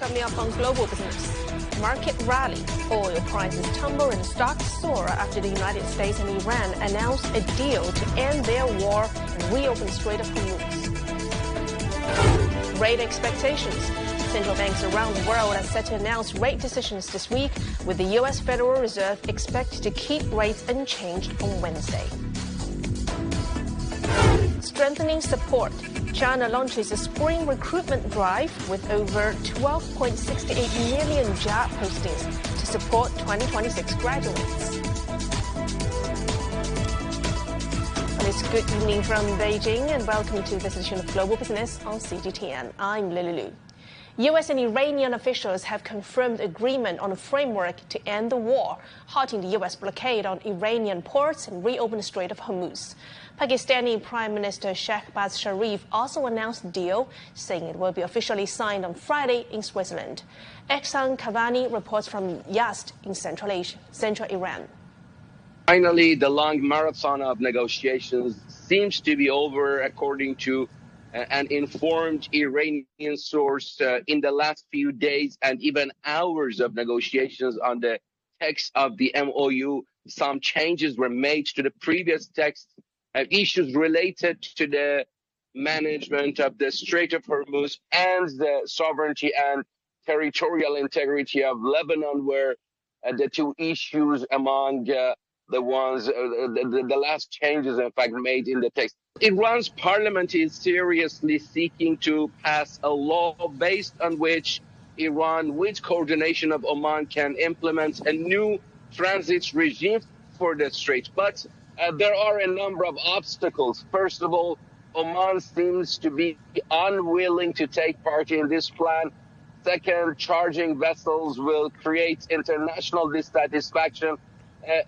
Coming up on Global Business. Market rally. Oil prices tumble and stocks soar after the United States and Iran announced a deal to end their war and reopen Strait of Hormuz. Rate expectations. Central banks around the world are set to announce rate decisions this week, with the U.S. Federal Reserve expected to keep rates unchanged on Wednesday. Strengthening support. China launches a spring recruitment drive with over 12.68 million job postings to support 2026 graduates. Well, it's good evening from Beijing and welcome to this edition of Global Business on CGTN. I'm Lily Lu. U.S. and Iranian officials have confirmed agreement on a framework to end the war, halting the U.S. blockade on Iranian ports and reopen the Strait of Hormuz. Pakistani Prime Minister Shehbaz Sharif also announced the deal, saying it will be officially signed on Friday in Switzerland. Ehsan Kavani reports from Yazd in central Iran. Finally, the long marathon of negotiations seems to be over, according to an informed Iranian source. In the last few days and even hours of negotiations on the text of the MOU, some changes were made to the previous text. Issues related to the management of the Strait of Hormuz and the sovereignty and territorial integrity of Lebanon were the two issues among the last changes, in fact, made in the text. Iran's parliament is seriously seeking to pass a law based on which Iran, with coordination of Oman, can implement a new transit regime for the strait. But there are a number of obstacles. First of all, Oman seems to be unwilling to take part in this plan. Second, charging vessels will create international dissatisfaction,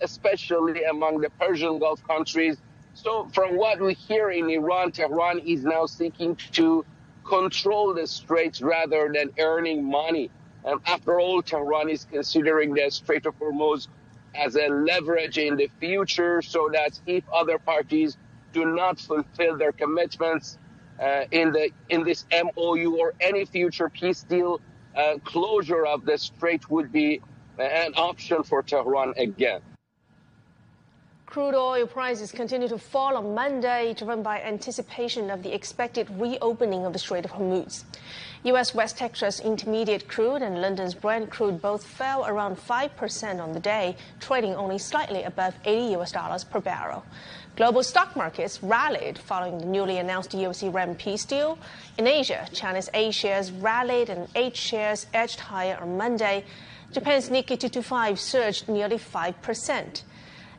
especially among the Persian Gulf countries. So from what we hear in Iran, Tehran is now seeking to control the straits rather than earning money. And after all, Tehran is considering the Strait of Hormuz as a leverage in the future, so that if other parties do not fulfill their commitments in this MOU or any future peace deal, closure of the strait would be an option for Tehran again. Crude oil prices continue to fall on Monday, driven by anticipation of the expected reopening of the Strait of Hormuz. U.S. West Texas Intermediate crude and London's Brent crude both fell around 5% on the day, trading only slightly above $80 per barrel. Global stock markets rallied following the newly announced U.S.-Iran peace deal. In Asia, China's A shares rallied and H shares edged higher on Monday. Japan's Nikkei 225 surged nearly 5%.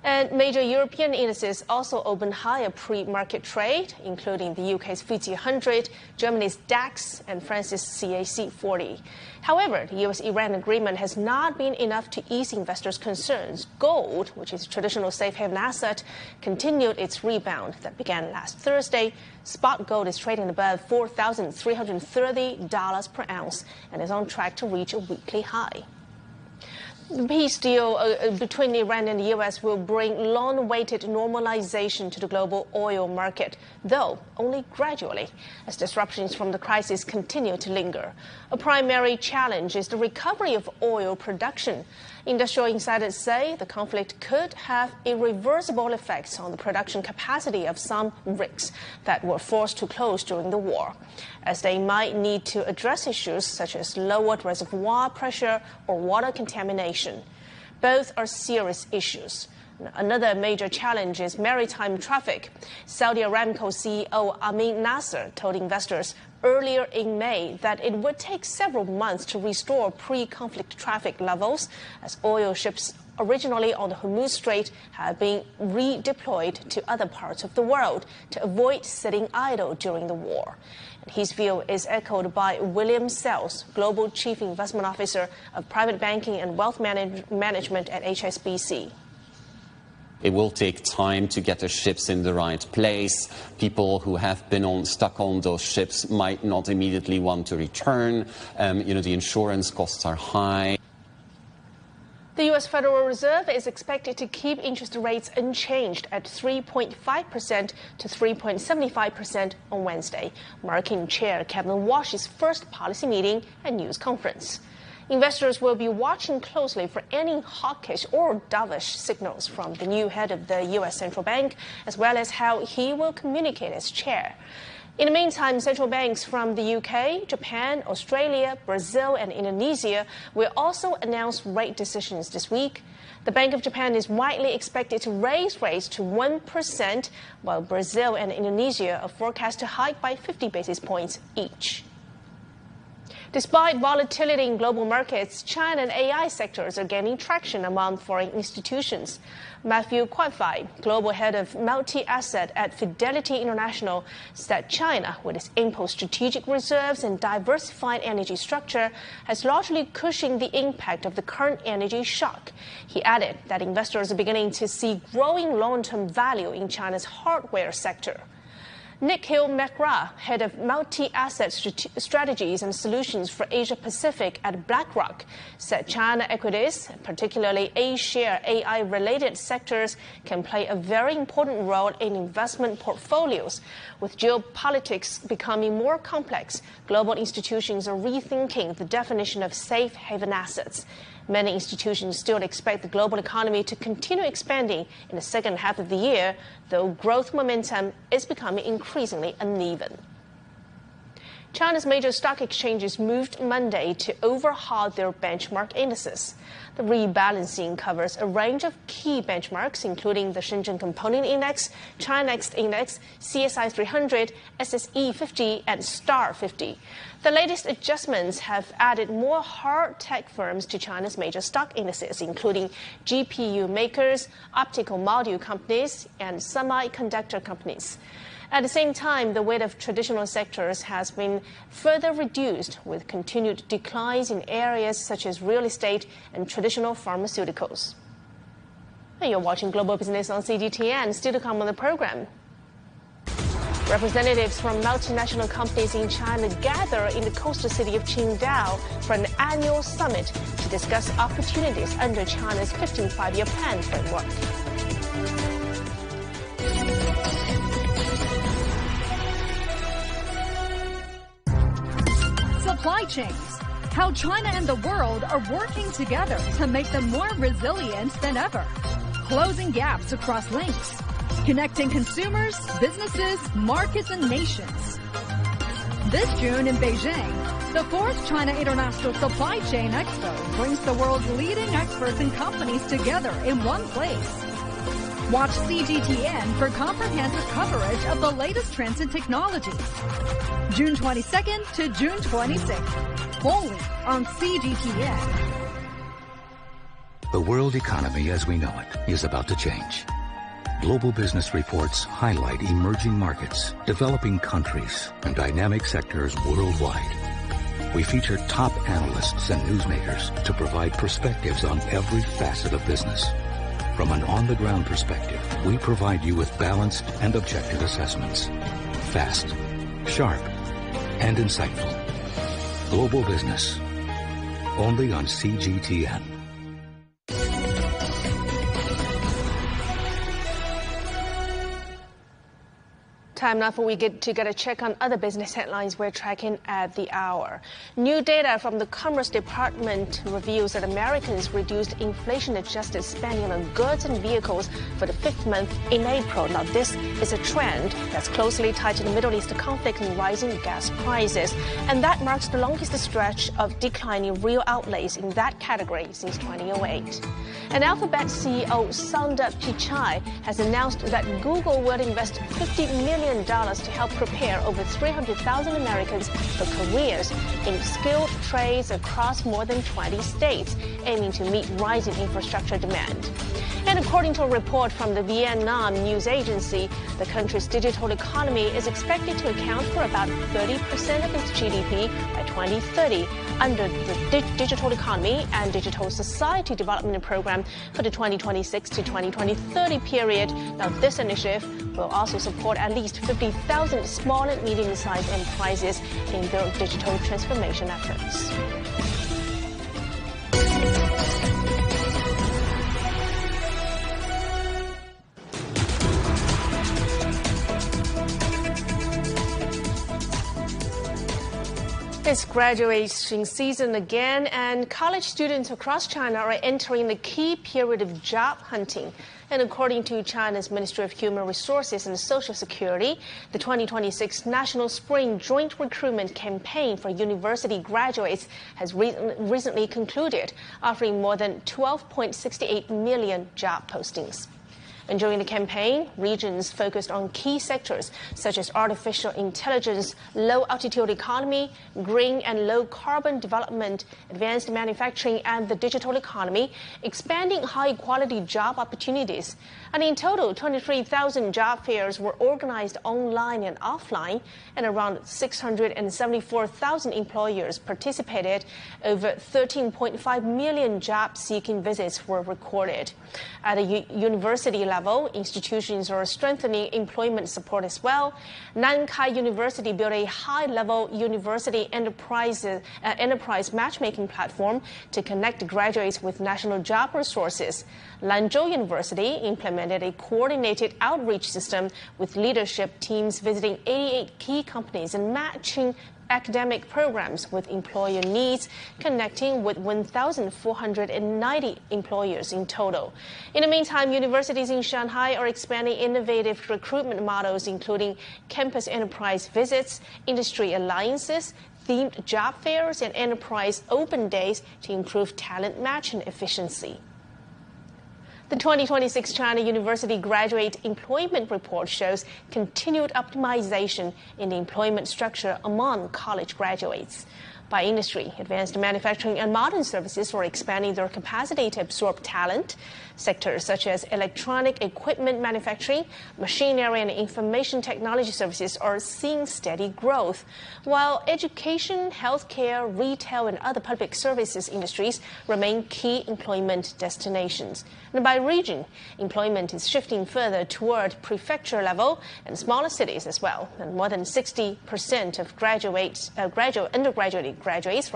And major European indices also opened higher pre-market trade, including the UK's FTSE 100, Germany's DAX, and France's CAC 40. However, the US-Iran agreement has not been enough to ease investors' concerns. Gold, which is a traditional safe haven asset, continued its rebound that began last Thursday. Spot gold is trading above $4,330 per ounce and is on track to reach a weekly high. The peace deal between Iran and the U.S. will bring long-awaited normalization to the global oil market, though only gradually, as disruptions from the crisis continue to linger. A primary challenge is the recovery of oil production. Industrial insiders say the conflict could have irreversible effects on the production capacity of some rigs that were forced to close during the war, as they might need to address issues such as lowered reservoir pressure or water contamination. Both are serious issues. Another major challenge is maritime traffic. Saudi Aramco CEO Amin Nasser told investors earlier in May that it would take several months to restore pre-conflict traffic levels, as oil ships originally on the Hormuz Strait have been redeployed to other parts of the world to avoid sitting idle during the war. And his view is echoed by William Sells, Global Chief Investment Officer of Private Banking and Wealth Management at HSBC. It will take time to get the ships in the right place. People who have been stuck on those ships might not immediately want to return. The insurance costs are high. The U.S. Federal Reserve is expected to keep interest rates unchanged at 3.5% to 3.75% on Wednesday, marking Chair Kevin Warsh's first policy meeting and news conference. Investors will be watching closely for any hawkish or dovish signals from the new head of the U.S. Central Bank, as well as how he will communicate as chair. In the meantime, central banks from the UK, Japan, Australia, Brazil, and Indonesia will also announce rate decisions this week. The Bank of Japan is widely expected to raise rates to 1%, while Brazil and Indonesia are forecast to hike by 50 basis points each. Despite volatility in global markets, China and AI sectors are gaining traction among foreign institutions. Matthew Quanfai, global head of multi-asset at Fidelity International, said China, with its ample strategic reserves and diversified energy structure, has largely cushioned the impact of the current energy shock. He added that investors are beginning to see growing long-term value in China's hardware sector. Nikhil McGrath, head of multi-asset strategies and solutions for Asia-Pacific at BlackRock, said China equities, particularly A-share AI-related sectors, can play a very important role in investment portfolios. With geopolitics becoming more complex, global institutions are rethinking the definition of safe haven assets. Many institutions still expect the global economy to continue expanding in the second half of the year, though growth momentum is becoming increasingly uneven. China's major stock exchanges moved Monday to overhaul their benchmark indices. The rebalancing covers a range of key benchmarks, including the Shenzhen Component Index, China Next Index, CSI 300, SSE 50, and Star 50. The latest adjustments have added more hard tech firms to China's major stock indices, including GPU makers, optical module companies, and semiconductor companies. At the same time, the weight of traditional sectors has been further reduced, with continued declines in areas such as real estate and traditional pharmaceuticals. And you're watching Global Business on CGTN. Still to come on the program. Representatives from multinational companies in China gather in the coastal city of Qingdao for an annual summit to discuss opportunities under China's 15th Five-Year Plan framework. Supply chains. How China and the world are working together to make them more resilient than ever. Closing gaps across links. Connecting consumers, businesses, markets, and nations. This June in Beijing, the 4th China International Supply Chain Expo brings the world's leading experts and companies together in one place. Watch CGTN for comprehensive coverage of the latest trends and technologies. June 22nd to June 26th, only on CGTN. The world economy as we know it is about to change. Global business reports highlight emerging markets, developing countries, and dynamic sectors worldwide. We feature top analysts and newsmakers to provide perspectives on every facet of business. From an on-the-ground perspective, we provide you with balanced and objective assessments. Fast, sharp, and insightful. Global Business. Only on CGTN. Time now for we get a check on other business headlines we're tracking at the hour. New data from the Commerce Department reveals that Americans reduced inflation-adjusted spending on goods and vehicles for the 5th month in April. Now, this is a trend that's closely tied to the Middle East conflict and rising gas prices, and that marks the longest stretch of declining real outlays in that category since 2008. And Alphabet CEO Sundar Pichai has announced that Google will invest $50 million to help prepare over 300,000 Americans for careers in skilled trades across more than 20 states, aiming to meet rising infrastructure demand. And according to a report from the Vietnam news agency, the country's digital economy is expected to account for about 30% of its GDP by 2030 under the Digital Economy and Digital Society Development Program for the 2026 to 2030 period. Now, this initiative will also support at least 50,000 small and medium-sized enterprises in their digital transformation efforts. It's graduation season again, and college students across China are entering the key period of job hunting. And according to China's Ministry of Human Resources and Social Security, the 2026 National Spring Joint Recruitment Campaign for university graduates has recently concluded, offering more than 12.68 million job postings. And during the campaign, regions focused on key sectors such as artificial intelligence, low-altitude economy, green and low-carbon development, advanced manufacturing, and the digital economy, expanding high-quality job opportunities. And in total, 23,000 job fairs were organized online and offline, and around 674,000 employers participated. Over 13.5 million job-seeking visits were recorded. At a university level, institutions are strengthening employment support as well. Nankai University built a high-level university enterprise matchmaking platform to connect graduates with national job resources. Lanzhou University implemented a coordinated outreach system with leadership teams visiting 88 key companies and matching academic programs with employer needs, connecting with 1,490 employers in total. In the meantime, universities in Shanghai are expanding innovative recruitment models, including campus enterprise visits, industry alliances, themed job fairs, and enterprise open days to improve talent matching efficiency. The 2026 China University Graduate Employment Report shows continued optimization in the employment structure among college graduates. By industry, advanced manufacturing and modern services are expanding their capacity to absorb talent. Sectors such as electronic equipment manufacturing, machinery, and information technology services are seeing steady growth, while education, healthcare, retail, and other public services industries remain key employment destinations. And by region, employment is shifting further toward prefecture level and smaller cities as well. And more than 60% of undergraduate graduates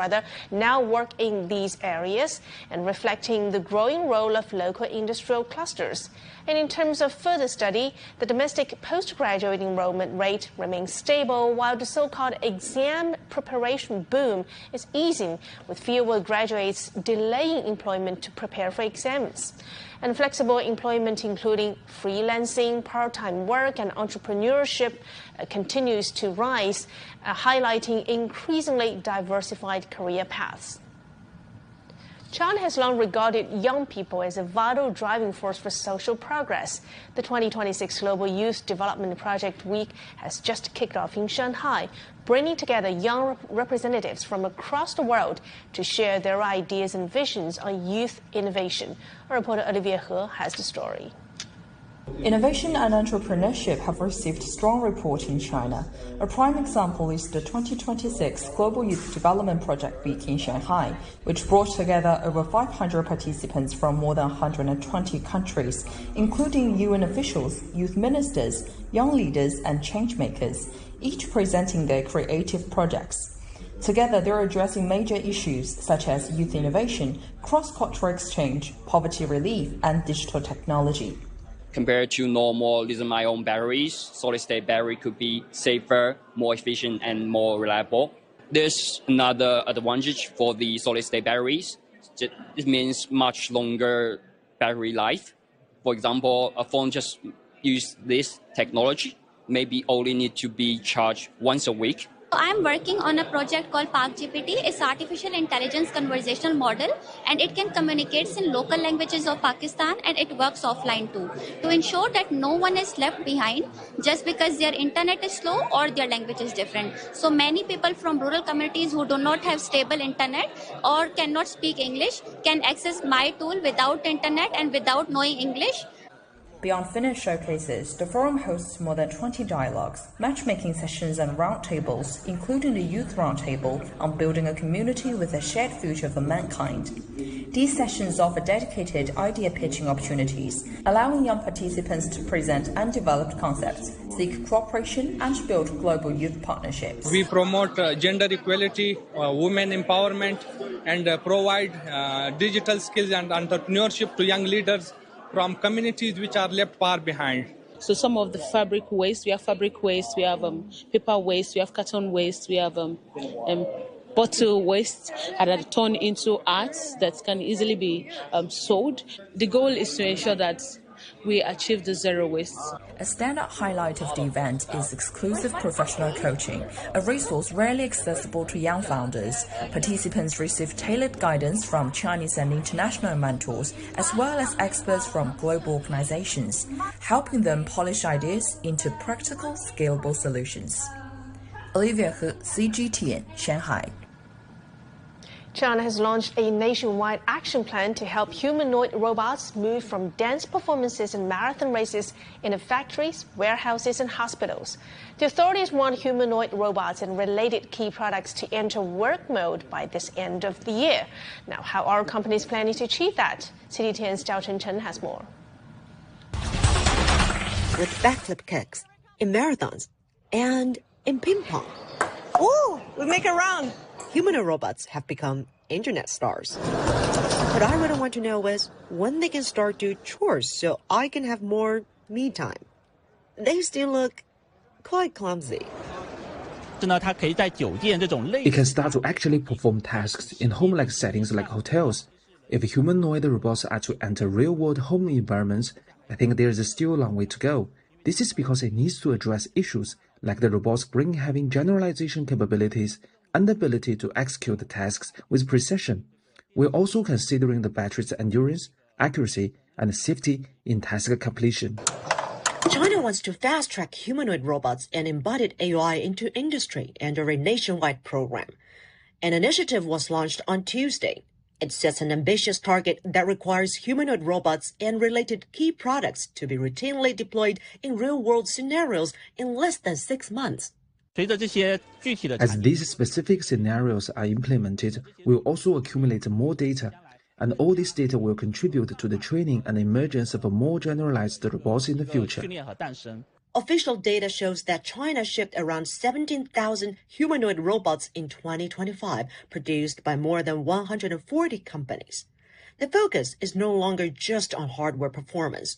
now work in these areas, and reflecting the growing role of local industrial clusters. And in terms of further study, the domestic postgraduate enrollment rate remains stable, while the so-called exam preparation boom is easing, with fewer graduates delaying employment to prepare for exams. And flexible employment, including freelancing, part-time work, and entrepreneurship, continues to rise, highlighting increasingly diversified career paths. China has long regarded young people as a vital driving force for social progress. The 2026 Global Youth Development Project Week has just kicked off in Shanghai, bringing together young representatives from across the world to share their ideas and visions on youth innovation. Our reporter Olivia He has the story. Innovation and entrepreneurship have received strong support in China. A prime example is the 2026 Global Youth Development Project Week in Shanghai, which brought together over 500 participants from more than 120 countries, including UN officials, youth ministers, young leaders, and changemakers, each presenting their creative projects. Together, they're addressing major issues such as youth innovation, cross-cultural exchange, poverty relief, and digital technology. Compared to normal lithium-ion batteries, solid-state battery could be safer, more efficient, and more reliable. There's another advantage for the solid-state batteries. It means much longer battery life. For example, a phone just use this technology, maybe only need to be charged once a week. I'm working on a project called ParkGPT. It's artificial intelligence conversational model, and it can communicate in local languages of Pakistan, and it works offline too, to ensure that no one is left behind just because their internet is slow or their language is different. So many people from rural communities who do not have stable internet or cannot speak English can access my tool without internet and without knowing English. Beyond finished showcases, the forum hosts more than 20 dialogues, matchmaking sessions, and roundtables, including the Youth Roundtable on building a community with a shared future for mankind. These sessions offer dedicated idea pitching opportunities, allowing young participants to present undeveloped concepts, seek cooperation, and build global youth partnerships. We promote gender equality, women empowerment, and provide digital skills and entrepreneurship to young leaders from communities which are left far behind. So some of the fabric waste, we have paper waste, we have carton waste, we have bottle waste and are turned into arts that can easily be sold. The goal is to ensure that we achieve the zero waste. A standout highlight of the event is exclusive professional coaching, a resource rarely accessible to young founders. Participants receive tailored guidance from Chinese and international mentors, as well as experts from global organizations, helping them polish ideas into practical, scalable solutions. Olivia He, CGTN, Shanghai. China has launched a nationwide action plan to help humanoid robots move from dance performances and marathon races into factories, warehouses, and hospitals. The authorities want humanoid robots and related key products to enter work mode by this end of the year. Now, how are companies planning to achieve that? CGTN's Zhao Chen has more. With backflip kicks, in marathons, and in ping pong. Oh, we make a round! Humanoid robots have become internet stars. What I really want to know is when they can start doing chores so I can have more me time. They still look quite clumsy. It can start to actually perform tasks in home-like settings like hotels. If humanoid robots are to enter real-world home environments, I think there is still a long way to go. This is because it needs to address issues like the robot's brain having generalization capabilities and the ability to execute the tasks with precision. We're also considering the battery's endurance, accuracy, and safety in task completion. China wants to fast-track humanoid robots and embodied AI into industry under a nationwide program. An initiative was launched on Tuesday. It sets an ambitious target that requires humanoid robots and related key products to be routinely deployed in real-world scenarios in less than 6 months. As these specific scenarios are implemented, we'll also accumulate more data, and all this data will contribute to the training and emergence of more generalized robots in the future. Official data shows that China shipped around 17,000 humanoid robots in 2025, produced by more than 140 companies. The focus is no longer just on hardware performance.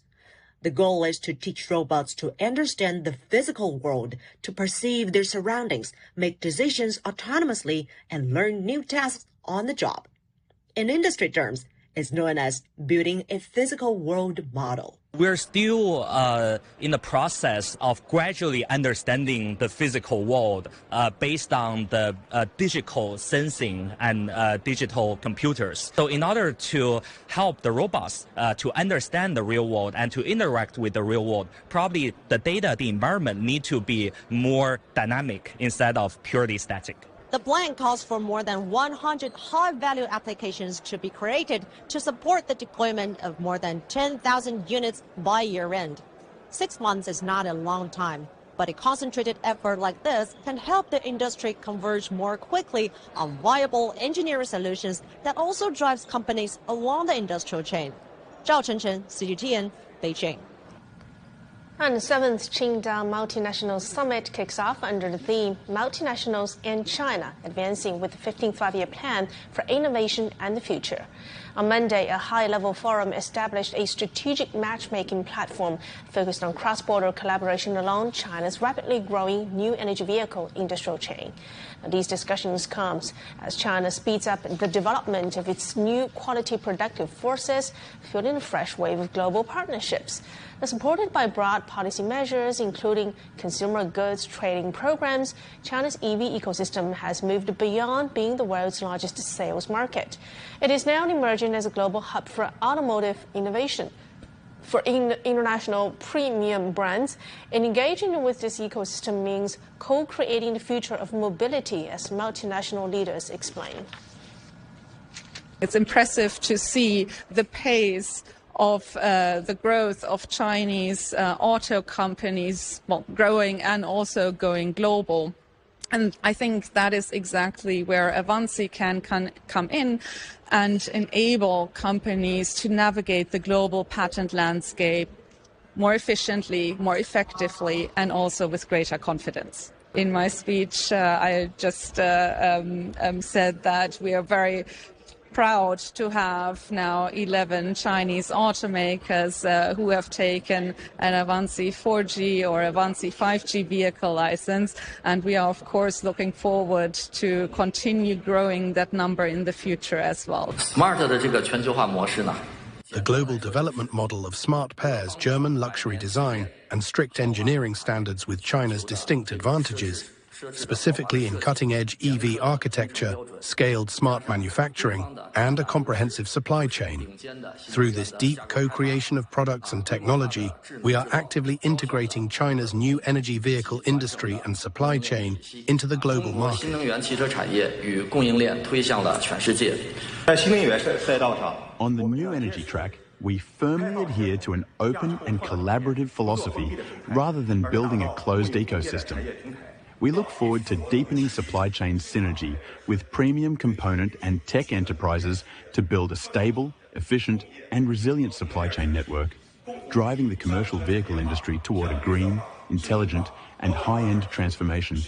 The goal is to teach robots to understand the physical world, to perceive their surroundings, make decisions autonomously, and learn new tasks on the job. In industry terms, it's known as building a physical world model. We're still in the process of gradually understanding the physical world based on the digital sensing and digital computers. So in order to help the robots to understand the real world and to interact with the real world, probably the data, the environment need to be more dynamic instead of purely static. The plan calls for more than 100 high-value applications to be created to support the deployment of more than 10,000 units by year-end. 6 months is not a long time, but a concentrated effort like this can help the industry converge more quickly on viable engineering solutions that also drives companies along the industrial chain. Zhao Chen, CGTN, Beijing. And the 7th Qingdao Multinational Summit kicks off under the theme Multinationals in China, advancing with the 15th Five-Year Plan for Innovation and the Future. On Monday, a high-level forum established a strategic matchmaking platform focused on cross-border collaboration along China's rapidly growing new energy vehicle industrial chain. Now, these discussions come as China speeds up the development of its new quality productive forces, fueling a fresh wave of global partnerships. Now, supported by broad policy measures, including consumer goods trading programs, China's EV ecosystem has moved beyond being the world's largest sales market. It is now emerging as a global hub for automotive innovation for international premium brands. And engaging with this ecosystem means co-creating the future of mobility, as multinational leaders explain. It's impressive to see the pace of the growth of Chinese auto companies, growing and also going global. And I think that is exactly where Avanci can come in and enable companies to navigate the global patent landscape more efficiently, more effectively, and also with greater confidence. In my speech, I just said that we are very proud to have now 11 Chinese automakers who have taken an Avanci 4G or Avanci 5G vehicle license, and we are of course looking forward to continue growing that number in the future as well. The global development model of smart pairs German luxury design and strict engineering standards with China's distinct advantages, specifically in cutting-edge EV architecture, scaled smart manufacturing, and a comprehensive supply chain. Through this deep co-creation of products and technology, we are actively integrating China's new energy vehicle industry and supply chain into the global market. On the new energy track, we firmly adhere to an open and collaborative philosophy rather than building a closed ecosystem. We look forward to deepening supply chain synergy with premium component and tech enterprises to build a stable, efficient and resilient supply chain network, driving the commercial vehicle industry toward a green, intelligent and high-end transformation.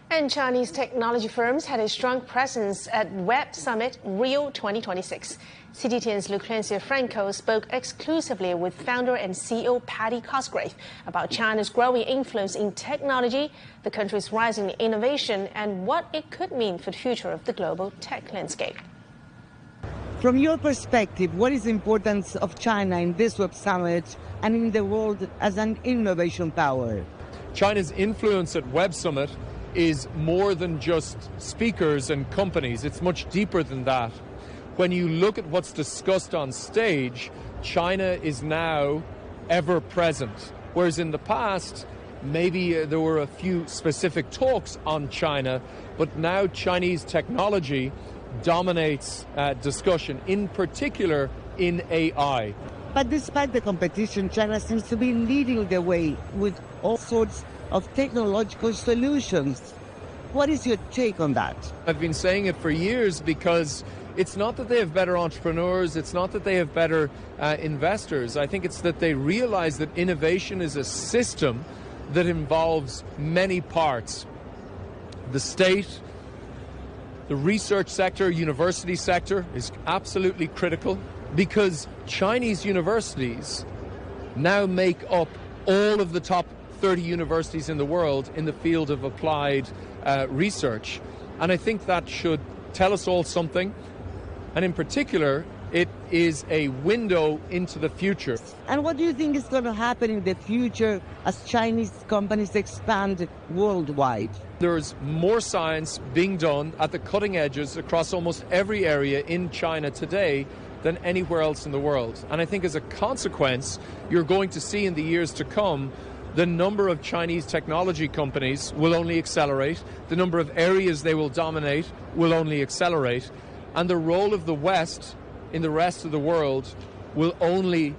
And Chinese technology firms had a strong presence at Web Summit Rio 2026. CGTN's Lucrecia Franco spoke exclusively with founder and CEO Patty Cosgrave about China's growing influence in technology, the country's rising innovation, and what it could mean for the future of the global tech landscape. From your perspective, what is the importance of China in this Web Summit and in the world as an innovation power? China's influence at Web Summit is more than just speakers and companies. It's much deeper than that. When you look at what's discussed on stage, China is now ever present. Whereas in the past, maybe there were a few specific talks on China, but now Chinese technology dominates discussion, in particular in AI. But despite the competition, China seems to be leading the way with all sorts of technological solutions. What is your take on that? I've been saying it for years because it's not that they have better entrepreneurs, it's not that they have better investors. I think it's that they realize that innovation is a system that involves many parts. The state, the research sector, university sector is absolutely critical because Chinese universities now make up all of the top 30 universities in the world in the field of applied research. And I think that should tell us all something. And in particular, it is a window into the future. And what do you think is going to happen in the future as Chinese companies expand worldwide? There's more science being done at the cutting edges across almost every area in China today than anywhere else in the world. And I think as a consequence, you're going to see in the years to come the number of Chinese technology companies will only accelerate, the number of areas they will dominate will only accelerate, and the role of the West in the rest of the world will only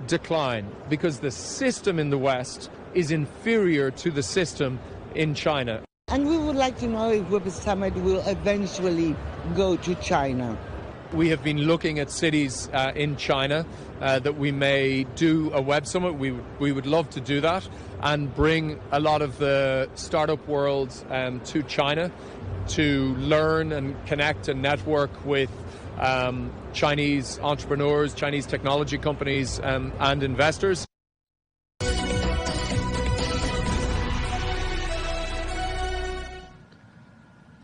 decline because the system in the West is inferior to the system in China. And we would like to know if Web Summit will eventually go to China. We have been looking at cities in China that we may do a Web Summit. We would love to do that and bring a lot of the startup world to China to learn and connect and network with Chinese entrepreneurs, Chinese technology companies and investors.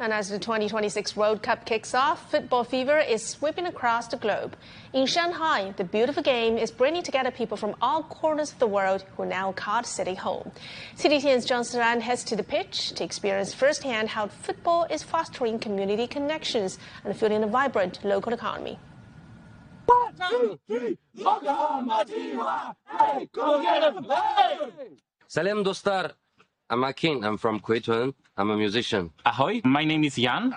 And as the 2026 World Cup kicks off, football fever is sweeping across the globe. In Shanghai, the beautiful game is bringing together people from all corners of the world who now call the city home. CGTN's John Saran heads to the pitch to experience firsthand how football is fostering community connections and fueling a vibrant local economy. 1, 2, 3, Salam dostlar. I'm Akin. I'm from Kuwait. I'm a musician. Ahoy, my name is Jan.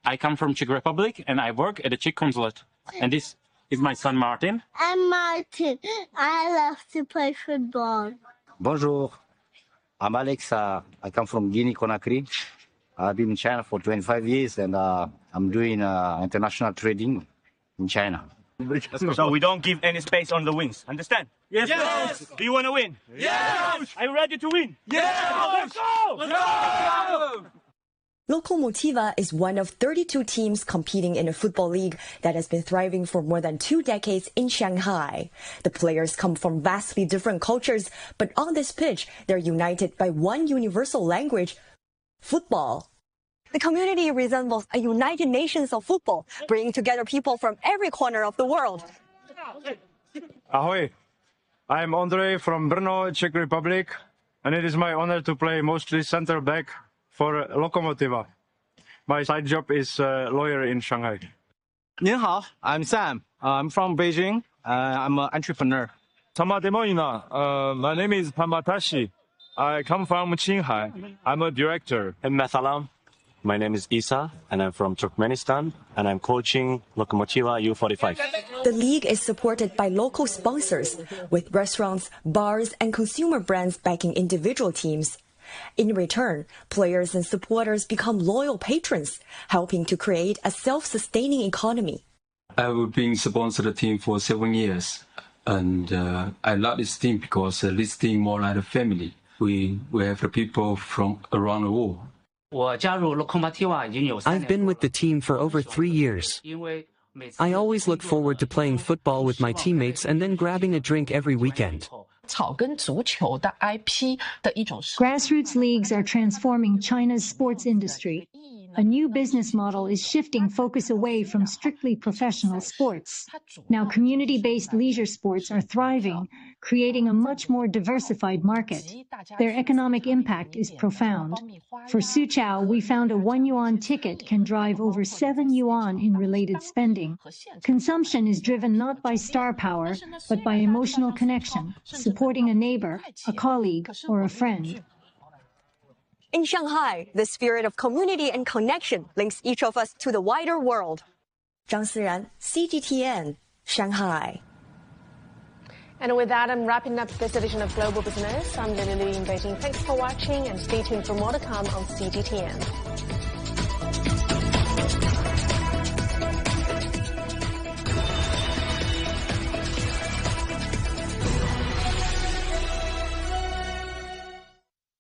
I come from Czech Republic and I work at the Czech consulate. And this is my son Martin. I'm Martin. I love to play football. Bonjour. I'm Alexa. I come from Guinea-Conakry. I've been in China for 25 years and I'm doing international trading in China. So we don't give any space on the wings. Understand? Yes. Yes. Do you want to win? Yes. Are you ready to win? Yes. Let's go. Let's go. Lokomotiva is one of 32 teams competing in a football league that has been thriving for more than 2 decades in Shanghai. The players come from vastly different cultures, but on this pitch, they're united by one universal language, football. The community resembles a United Nations of football, bringing together people from every corner of the world. Ahoy! I'm Andrei from Brno, Czech Republic, and it is my honor to play mostly center back for Lokomotiva. My side job is lawyer in Shanghai. 您好, I'm Sam. I'm from Beijing. I'm an entrepreneur. My name is Pamatashi. I come from Qinghai. I'm a director. Salam. My name is Isa, and I'm from Turkmenistan, and I'm coaching Lokomotiva U45. The league is supported by local sponsors, with restaurants, bars, and consumer brands backing individual teams. In return, players and supporters become loyal patrons, helping to create a self-sustaining economy. I've been sponsored the team for 7 years, and I love this team because this team more like a family. We have the people from around the world. I've been with the team for over 3 years. I always look forward to playing football with my teammates and then grabbing a drink every weekend. Grassroots leagues are transforming China's sports industry. A new business model is shifting focus away from strictly professional sports. Now community-based leisure sports are thriving, creating a much more diversified market. Their economic impact is profound. For Suqiao, we found a 1 yuan ticket can drive over 7 yuan in related spending. Consumption is driven not by star power, but by emotional connection, supporting a neighbor, a colleague, or a friend. In Shanghai, the spirit of community and connection links each of us to the wider world. Zhang Siran, CGTN, Shanghai. And with that, I'm wrapping up this edition of Global Business. I'm Lily Lu in Beijing. Thanks for watching and stay tuned for more to come on CGTN.